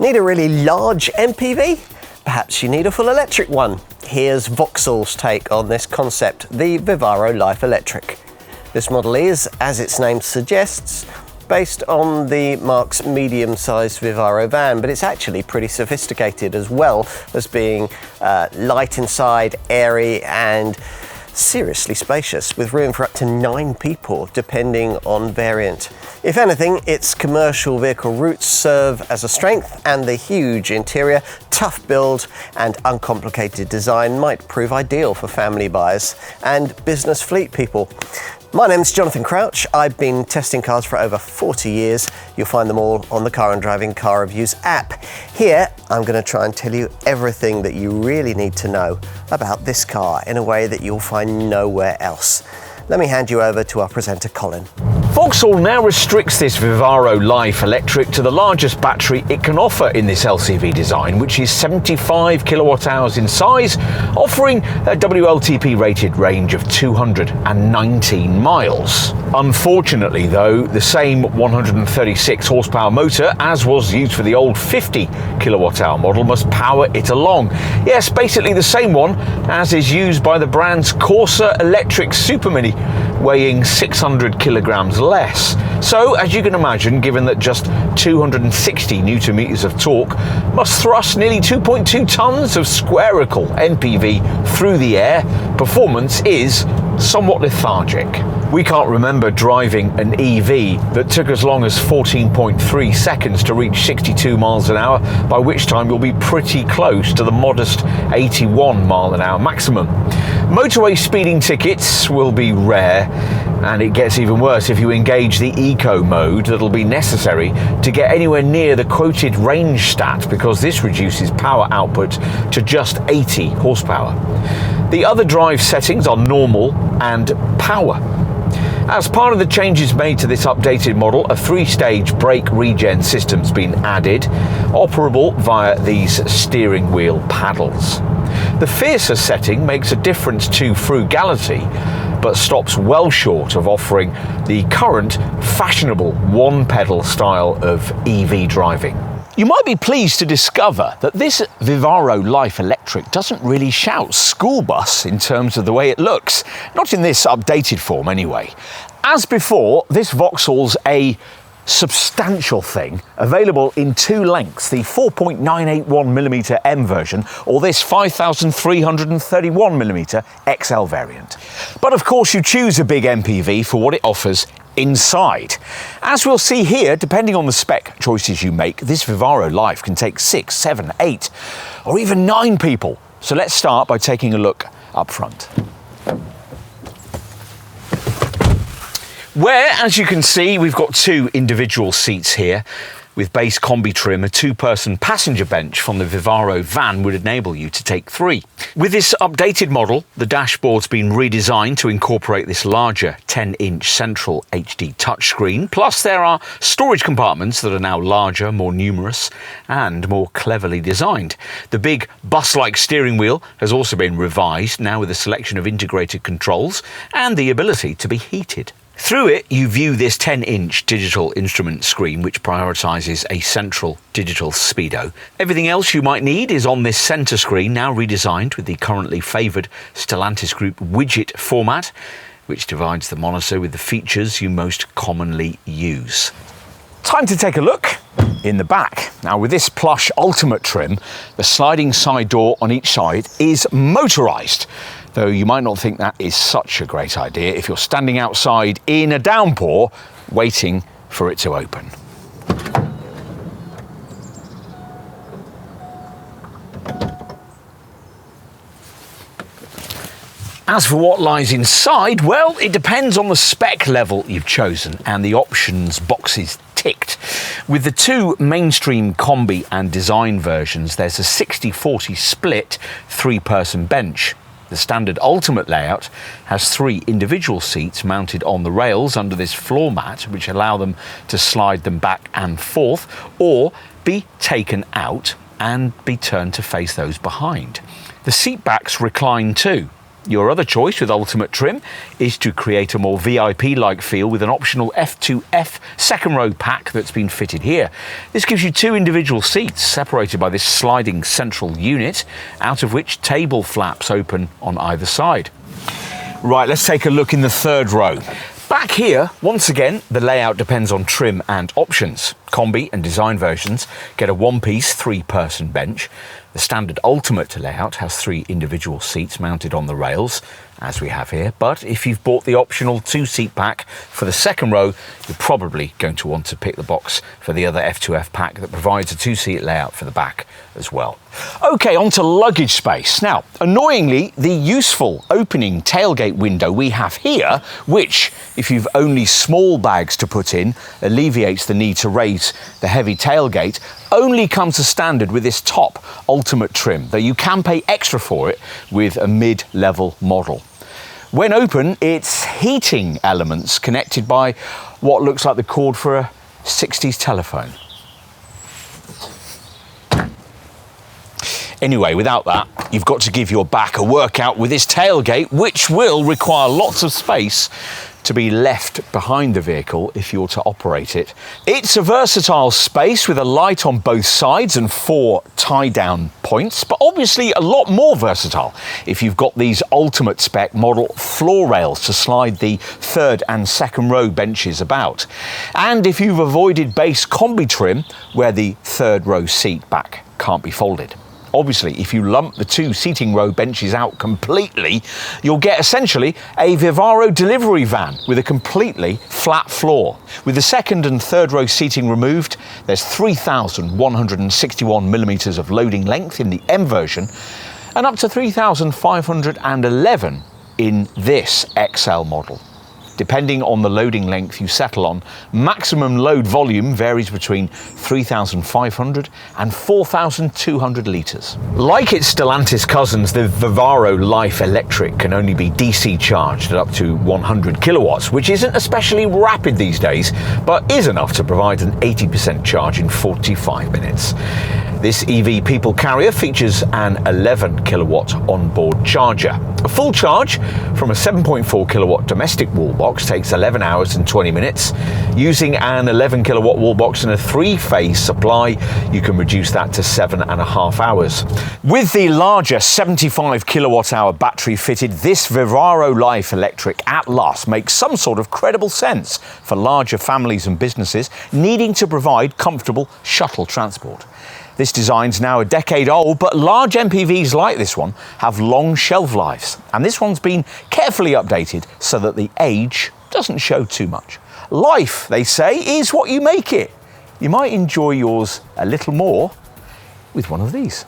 Need a really large MPV? Perhaps you need a full electric one. Here's Vauxhall's take on this concept, the Vivaro Life Electric. This model is, as its name suggests, based on the Marque's medium-sized Vivaro van, but it's actually pretty sophisticated as well as being light inside, airy and seriously spacious, with room for up to 9 people depending on variant. If anything, its commercial vehicle roots serve as a strength, and the huge interior, tough build and uncomplicated design might prove ideal for family buyers and business fleet people. My name's Jonathan Crouch. I've been testing cars for over 40 years. You'll find them all on the Car and Driving Car Reviews app. Here, I'm going to try and tell you everything that you really need to know about this car in a way that you'll find nowhere else. Let me hand you over to our presenter, Colin. Vauxhall now restricts this Vivaro Life Electric to the largest battery it can offer in this LCV design, which is 75 kilowatt hours in size, offering a WLTP rated range of 219 miles. Unfortunately though, the same 136 horsepower motor, as was used for the old 50 kilowatt hour model, must power it along. Yes, basically the same one as is used by the brand's Corsa Electric Super Mini, weighing 600 kilograms less. So, as you can imagine, given that just 260 newton meters of torque must thrust nearly 2.2 tons of spherical NPV through the air, performance is somewhat lethargic. We can't remember driving an EV that took as long as 14.3 seconds to reach 62 miles an hour, by which time you'll be pretty close to the modest 81 mile an hour maximum. Motorway speeding tickets will be rare, and it gets even worse if you engage the eco mode that'll be necessary to get anywhere near the quoted range stat, because this reduces power output to just 80 horsepower. The other drive settings are normal and power. As part of the changes made to this updated model, a 3-stage brake regen system's been added, operable via these steering wheel paddles. The fiercer setting makes a difference to frugality, but stops well short of offering the current fashionable one-pedal style of EV driving. You might be pleased to discover that this Vivaro Life Electric doesn't really shout school bus in terms of the way it looks. Not in this updated form anyway. As before, this Vauxhall's a substantial thing, available in 2 lengths, the 4.981mm M version or this 5,331mm XL variant. But of course you choose a big MPV for what it offers inside. As we'll see here, depending on the spec choices you make, this Vivaro Life can take 6, 7, 8 or even 9 people. So let's start by taking a look up front, where, as you can see, we've got 2 individual seats here. With base combi trim, a 2-person passenger bench from the Vivaro van would enable you to take 3. With this updated model, the dashboard's been redesigned to incorporate this larger 10-inch central HD touchscreen, plus there are storage compartments that are now larger, more numerous and more cleverly designed. The big bus-like steering wheel has also been revised, now with a selection of integrated controls and the ability to be heated. Through it, you view this 10-inch digital instrument screen, which prioritises a central digital speedo. Everything else you might need is on this centre screen, now redesigned with the currently favoured Stellantis Group widget format, which divides the monitor with the features you most commonly use. Time to take a look in the back. Now, with this plush Ultimate trim, the sliding side door on each side is motorised, though you might not think that is such a great idea if you're standing outside in a downpour waiting for it to open. As for what lies inside, well, it depends on the spec level you've chosen and the options boxes ticked. With the 2 mainstream combi and design versions, there's a 60-40 split 3-person bench. The standard Ultimate layout has 3 individual seats mounted on the rails under this floor mat, which allow them to slide them back and forth or be taken out and be turned to face those behind. The seat backs recline too. Your other choice with Ultimate trim is to create a more VIP-like feel with an optional F2F second row pack that's been fitted here. This gives you 2 individual seats separated by this sliding central unit, out of which table flaps open on either side. Right, let's take a look in the 3rd row. Back here, once again, the layout depends on trim and options. Combi and design versions get a one-piece 3-person bench. The standard Ultimate layout has 3 individual seats mounted on the rails, as we have here, but if you've bought the optional 2-seat pack for the 2nd row, you're probably going to want to pick the box for the other F2F pack that provides a 2-seat layout for the back as well. Okay, on to luggage space. Now, annoyingly, the useful opening tailgate window we have here, which, if you've only small bags to put in, alleviates the need to raise the heavy tailgate, only comes as standard with this top Ultimate trim, though you can pay extra for it with a mid-level model. When open, it's heating elements connected by what looks like the cord for a 60s telephone. Anyway, without that, you've got to give your back a workout with this tailgate, which will require lots of space to be left behind the vehicle if you're to operate it. It's a versatile space with a light on both sides and 4 tie-down points, but obviously a lot more versatile if you've got these Ultimate spec model floor rails to slide the 3rd and 2nd row benches about. And if you've avoided base combi trim where the 3rd row seat back can't be folded. Obviously, if you lump the 2 seating row benches out completely, you'll get essentially a Vivaro delivery van with a completely flat floor. With the 2nd and 3rd row seating removed, there's 3,161 millimetres of loading length in the M version and up to 3,511 in this XL model. Depending on the loading length you settle on, maximum load volume varies between 3,500 and 4,200 litres. Like its Stellantis cousins, the Vivaro Life Electric can only be DC charged at up to 100 kilowatts, which isn't especially rapid these days, but is enough to provide an 80% charge in 45 minutes. This EV people carrier features an 11 kilowatt onboard charger. A full charge from a 7.4 kilowatt domestic wall box takes 11 hours and 20 minutes. Using an 11 kilowatt wall box and a 3-phase supply, you can reduce that to 7.5 hours. With the larger 75 kilowatt hour battery fitted, this Vivaro Life Electric at last makes some sort of credible sense for larger families and businesses needing to provide comfortable shuttle transport. This design's now a decade old, but large MPVs like this one have long shelf lives, and this one's been carefully updated so that the age doesn't show too much. Life, they say, is what you make it. You might enjoy yours a little more with one of these.